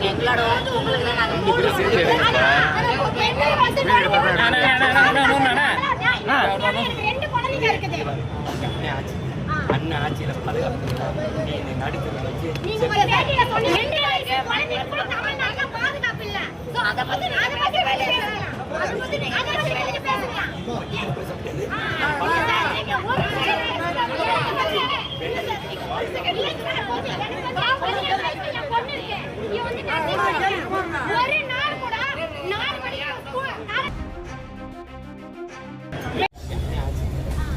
எங்களோட வந்து உங்களுக்கு அண்ணன் ஆட்சியில பாதுகாப்பு நடுத்தர வச்சு பாதுகாப்பு இல்ல அதை பத்தி ஒரு நாள் கூட 4 மணிக்கு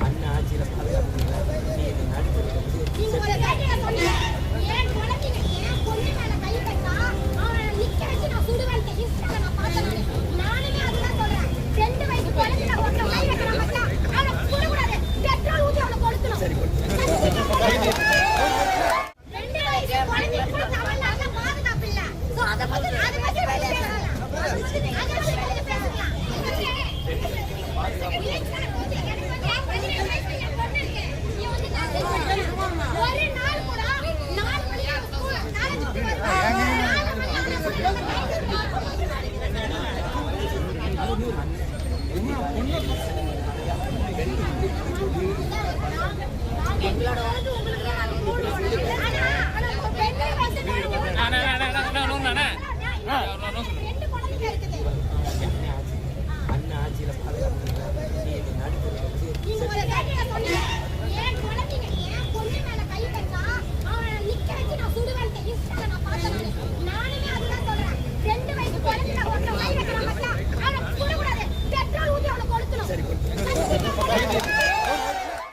அண்ணன் ஆட்சியில பாதுகாப்பு எங்களோட வந்து அண்ணன் ஆட்சியில